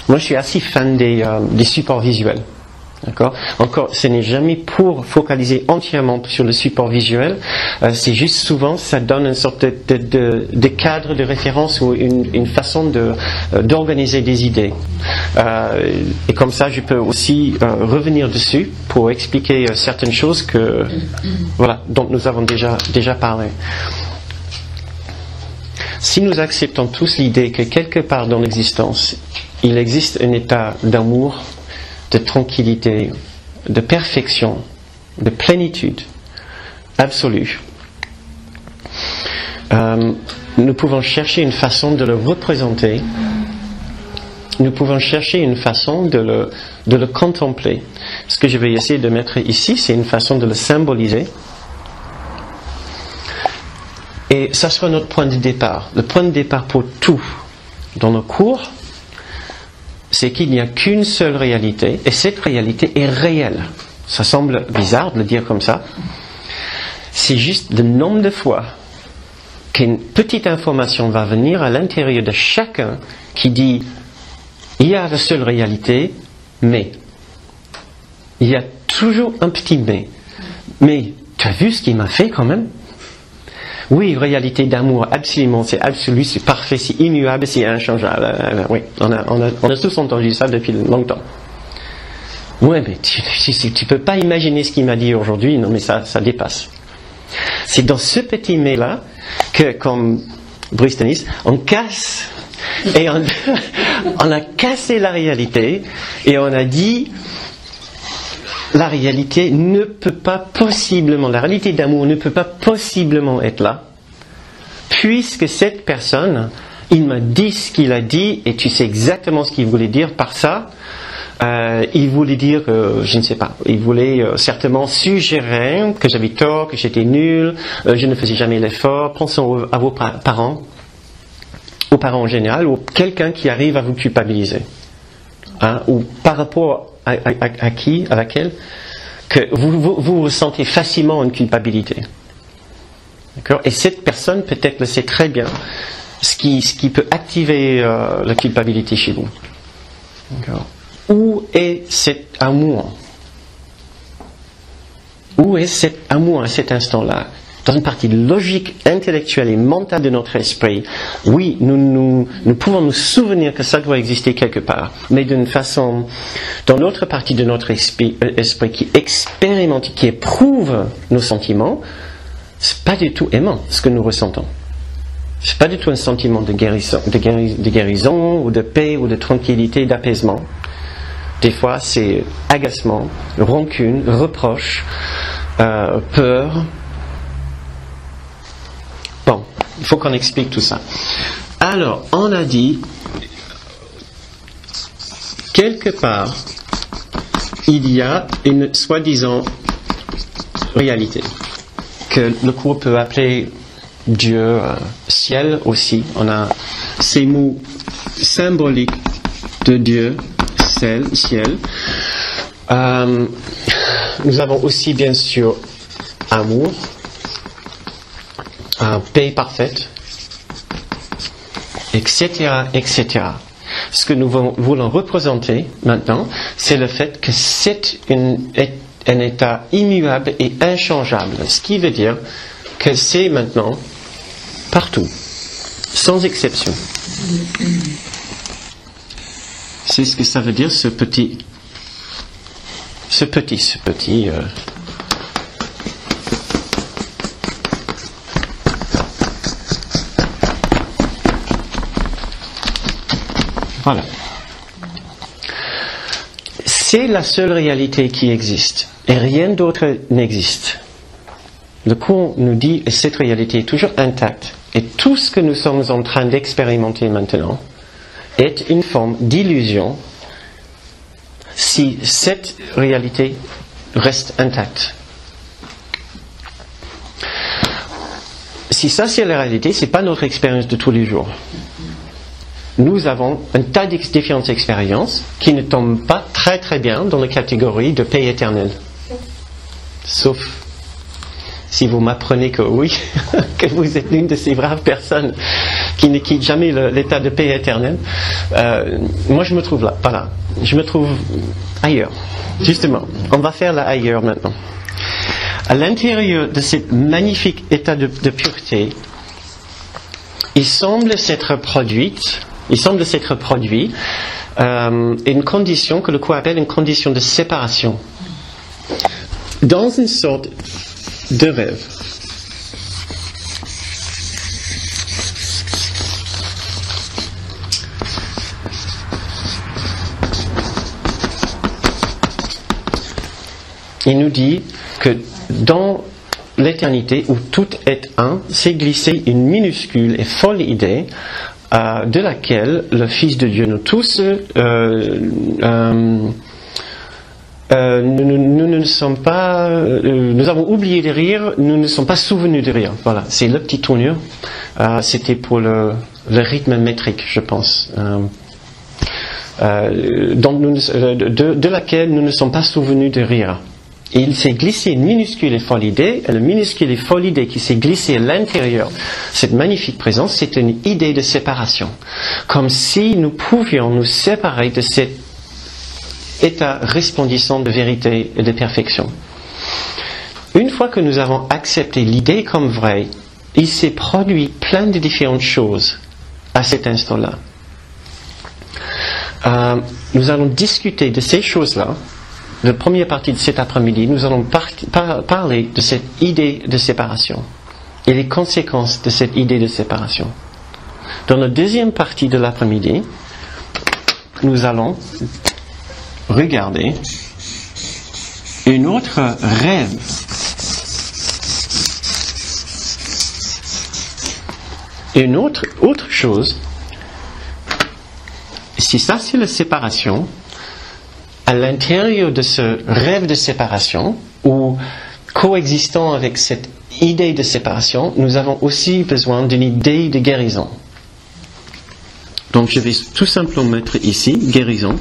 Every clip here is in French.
Moi, je suis assez fan des supports visuels. D'accord. Encore, ce n'est jamais pour focaliser entièrement sur le support visuel. C'est juste souvent, ça donne une sorte de cadre de référence ou une façon d'organiser des idées. Et comme ça, je peux aussi revenir dessus pour expliquer certaines choses dont nous avons déjà parlé. Si nous acceptons tous l'idée que quelque part dans l'existence, il existe un état d'amour, de tranquillité, de perfection, de plénitude absolue, nous pouvons chercher une façon de le représenter, nous pouvons chercher une façon de le contempler. Ce que je vais essayer de mettre ici, c'est une façon de le symboliser. Et ça sera notre point de départ. Le point de départ pour tout dans nos cours, c'est qu'il n'y a qu'une seule réalité, et cette réalité est réelle. Ça semble bizarre de le dire comme ça. C'est juste le nombre de fois qu'une petite information va venir à l'intérieur de chacun qui dit « il y a la seule réalité, mais ». Il y a toujours un petit « mais ». Mais, tu as vu ce qu'il m'a fait quand même ? Oui, réalité d'amour, absolument, c'est absolu, c'est parfait, c'est immuable, c'est inchangeable. Oui, on a tous entendu ça depuis longtemps. Oui, mais tu peux pas imaginer ce qu'il m'a dit aujourd'hui, non mais ça dépasse. C'est dans ce petit mais-là que, comme Bruce Dennis, on casse, et on a cassé la réalité, et on a dit... La réalité ne peut pas possiblement, la réalité d'amour ne peut pas possiblement être là, puisque cette personne, il m'a dit ce qu'il a dit, et tu sais exactement ce qu'il voulait dire par ça. Il voulait dire, je ne sais pas, il voulait certainement suggérer que j'avais tort, que j'étais nul, je ne faisais jamais l'effort. Pensons à vos parents, aux parents en général, ou quelqu'un qui arrive à vous culpabiliser, ou par rapport à qui, à laquelle, que vous ressentez facilement une culpabilité. D'accord ? Et cette personne peut-être le sait très bien, ce qui peut activer la culpabilité chez vous. D'accord ? Où est cet amour ? Où est cet amour à cet instant-là ? Dans une partie logique, intellectuelle et mentale de notre esprit, oui, nous pouvons nous souvenir que ça doit exister quelque part, mais d'une façon, dans l'autre partie de notre esprit qui expérimente, qui éprouve nos sentiments, c'est pas du tout aimant ce que nous ressentons. C'est pas du tout un sentiment de guérison ou de paix ou de tranquillité, d'apaisement. Des fois, c'est agacement, rancune, reproche, peur. Bon, il faut qu'on explique tout ça. Alors, on a dit, quelque part, il y a une soi-disant réalité, que le cours peut appeler Dieu, ciel aussi. On a ces mots symboliques de Dieu, ciel. Nous avons aussi, bien sûr, amour, paix parfaite, etc., etc. Ce que nous voulons représenter maintenant, c'est le fait que c'est un état immuable et inchangeable. Ce qui veut dire que c'est maintenant partout, sans exception. C'est ce que ça veut dire, ce petit. Voilà. C'est la seule réalité qui existe, et rien d'autre n'existe. Le cours nous dit que cette réalité est toujours intacte, et tout ce que nous sommes en train d'expérimenter maintenant est une forme d'illusion si cette réalité reste intacte. Si ça c'est la réalité, ce n'est pas notre expérience de tous les jours. Nous avons un tas de différentes expériences qui ne tombent pas très très bien dans la catégorie de paix éternelle. Sauf si vous m'apprenez que oui, que vous êtes l'une de ces braves personnes qui ne quitte jamais l'état de paix éternelle. Moi, je me trouve là, pas là. Je me trouve ailleurs. Justement, on va faire là ailleurs maintenant. À l'intérieur de ce magnifique état de pureté, il semble s'être produit une condition que le cours appelle une condition de séparation, dans une sorte de rêve. Il nous dit que dans l'éternité où tout est un, s'est glissée une minuscule et folle idée de laquelle le Fils de Dieu, nous tous, nous ne sommes pas, nous avons oublié de rire, nous ne sommes pas souvenus de rire. Voilà, c'est la petite tournure. C'était pour le rythme métrique, je pense. De laquelle nous ne sommes pas souvenus de rire. Et il s'est glissé une minuscule et folle idée, et la minuscule et folle idée qui s'est glissée à l'intérieur, cette magnifique présence, c'est une idée de séparation. Comme si nous pouvions nous séparer de cet état resplendissant de vérité et de perfection. Une fois que nous avons accepté l'idée comme vraie, il s'est produit plein de différentes choses à cet instant-là. Nous allons discuter de ces choses-là. La première partie de cet après-midi, nous allons parler de cette idée de séparation et les conséquences de cette idée de séparation. Dans la deuxième partie de l'après-midi, nous allons regarder un autre rêve. Une autre chose, si ça c'est la séparation, à l'intérieur de ce rêve de séparation, ou coexistant avec cette idée de séparation, nous avons aussi besoin d'une idée de guérison. Donc je vais tout simplement mettre ici, guérison.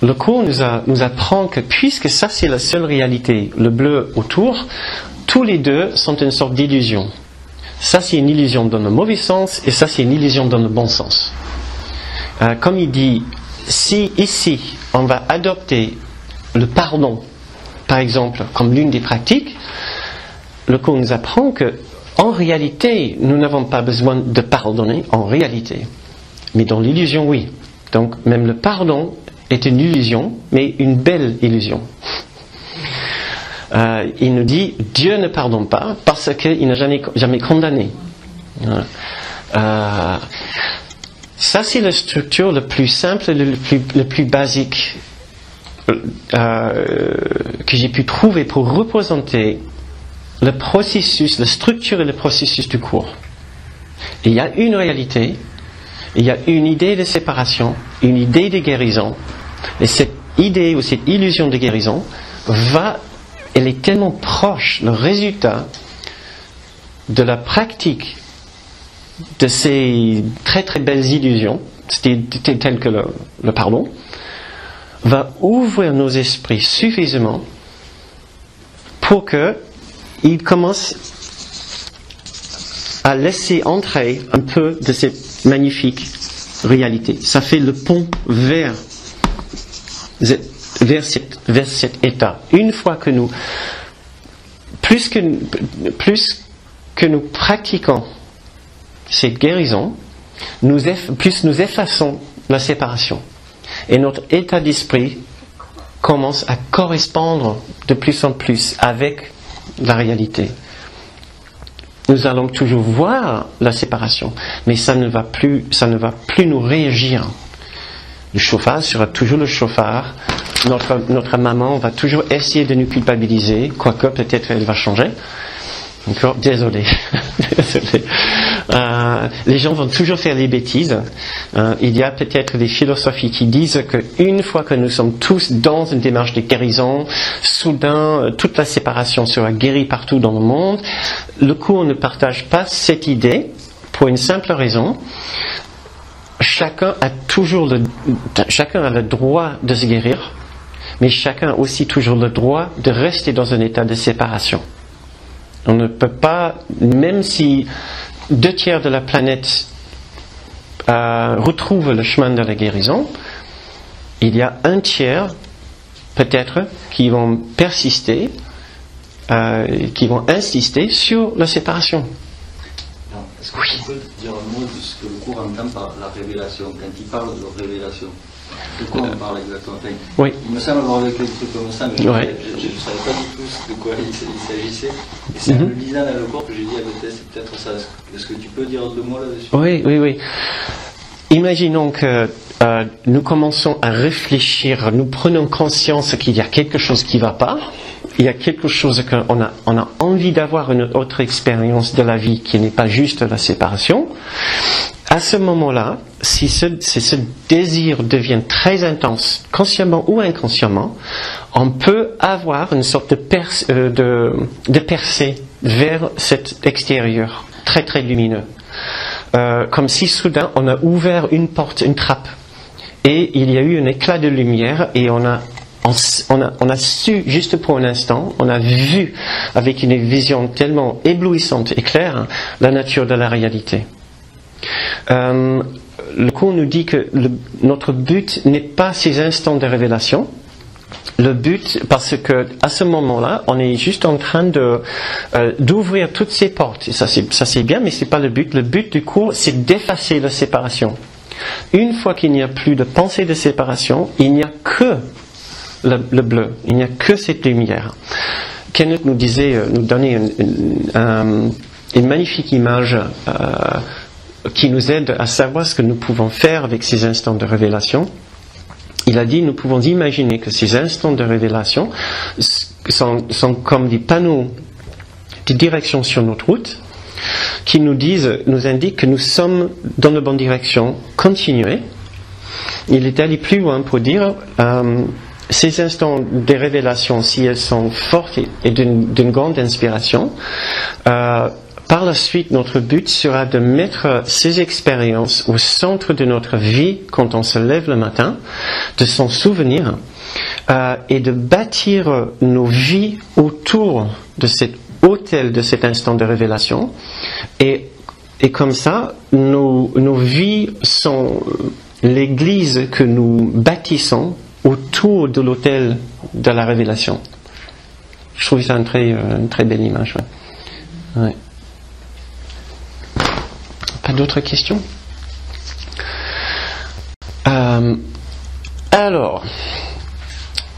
Le cours nous apprend que puisque ça c'est la seule réalité, le bleu autour, tous les deux sont une sorte d'illusion. Ça c'est une illusion dans le mauvais sens, et ça c'est une illusion dans le bon sens. Comme il dit, si ici on va adopter le pardon, par exemple, comme l'une des pratiques, le cours nous apprend que, en réalité, nous n'avons pas besoin de pardonner, en réalité. Mais dans l'illusion, oui. Donc, même le pardon est une illusion, mais une belle illusion. Il nous dit, Dieu ne pardonne pas parce qu'il n'a jamais condamné. Ça, c'est la structure la plus simple, le plus basique que j'ai pu trouver pour représenter le processus, la structure et le processus du cours. Et il y a une réalité, il y a une idée de séparation, une idée de guérison, et cette idée ou cette illusion de guérison elle est tellement proche, le résultat de la pratique de ces très très belles illusions, telles que le pardon, va ouvrir nos esprits suffisamment pour qu'ils commencent à laisser entrer un peu de cette magnifique réalité. Ça fait le pont vers cet état. Une fois que plus que nous pratiquons cette guérison, plus nous effaçons la séparation. Et notre état d'esprit commence à correspondre de plus en plus avec la réalité. Nous allons toujours voir la séparation, mais ça ne va plus nous réagir. Le chauffard sera toujours le chauffard. Notre maman va toujours essayer de nous culpabiliser, quoique peut-être elle va changer. Encore, désolé. Les gens vont toujours faire les bêtises. Il y a peut-être des philosophies qui disent qu'une fois que nous sommes tous dans une démarche de guérison, soudain, toute la séparation sera guérie partout dans le monde. Le cours ne partage pas cette idée pour une simple raison. Chacun a le droit de se guérir, mais chacun a aussi toujours le droit de rester dans un état de séparation. On ne peut pas, même si 2/3 de la planète retrouve le chemin de la guérison, il y a 1/3 peut-être qui vont persister, qui vont insister sur la séparation. Est-ce que tu peux dire un mot de ce que le cours entend par la révélation, quand il parle de révélation? De quoi on parle exactement? Oui. Il me semble avoir vécu des trucs comme ça, mais je ne savais pas du tout de quoi il s'agissait. Et c'est en le lisant dans le cours que j'ai dit à Bethesda, c'est peut-être ça. Est-ce que tu peux dire 2 mots là-dessus? Oui. Imaginons que nous commençons à réfléchir, nous prenons conscience qu'il y a quelque chose qui ne va pas, il y a quelque chose qu'on a envie d'avoir, une autre expérience de la vie qui n'est pas juste la séparation. À ce moment-là, si ce désir devient très intense, consciemment ou inconsciemment, on peut avoir une sorte de percée vers cet extérieur très très lumineux. Comme si soudain on a ouvert une porte, une trappe, et il y a eu un éclat de lumière, et on a su, juste pour un instant, on a vu avec une vision tellement éblouissante et claire la nature de la réalité. Le cours nous dit que notre but n'est pas ces instants de révélation. Le but, parce que à ce moment-là, on est juste en train d'ouvrir toutes ces portes. Et ça c'est bien, mais c'est pas le but. Le but du cours, c'est d'effacer la séparation. Une fois qu'il n'y a plus de pensée de séparation, il n'y a que le bleu. Il n'y a que cette lumière. Kenneth nous donnait une magnifique image qui nous aide à savoir ce que nous pouvons faire avec ces instants de révélation. Il a dit, nous pouvons imaginer que ces instants de révélation sont comme des panneaux de direction sur notre route qui nous indiquent que nous sommes dans la bonne direction. Continuez. Il est allé plus loin pour dire ces instants de révélation, si elles sont fortes et d'une grande inspiration, par la suite, notre but sera de mettre ces expériences au centre de notre vie quand on se lève le matin, de s'en souvenir et de bâtir nos vies autour de cet autel, de cet instant de révélation. Et comme ça, nos vies sont l'église que nous bâtissons autour de l'autel de la révélation. Je trouve ça une très belle image. Ouais. Pas d'autres questions? Alors,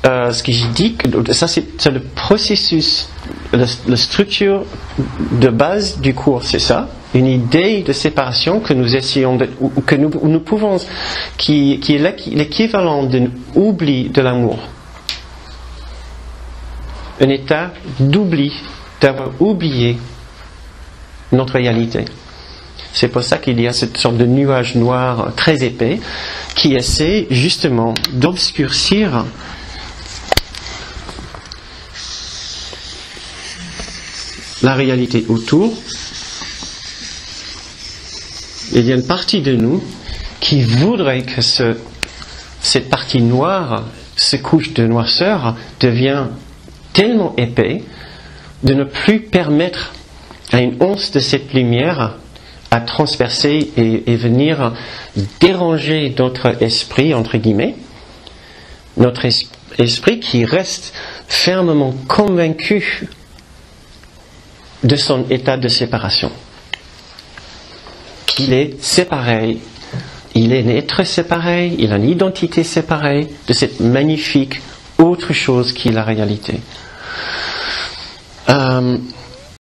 ce que j'ai dit, ça c'est le processus, la structure de base du cours, c'est ça, une idée de séparation que nous essayons que nous pouvons, qui est l'équivalent d'un oubli de l'amour, un état d'oubli, d'avoir oublié notre réalité. C'est pour ça qu'il y a cette sorte de nuage noir très épais qui essaie justement d'obscurcir la réalité autour. Il y a une partie de nous qui voudrait que cette partie noire, cette couche de noirceur, devienne tellement épais de ne plus permettre à une once de cette lumière à transpercer et venir déranger notre esprit, entre guillemets, notre esprit qui reste fermement convaincu de son état de séparation, qu'il est séparé, il est un être séparé, il a une identité séparée de cette magnifique autre chose qui est la réalité.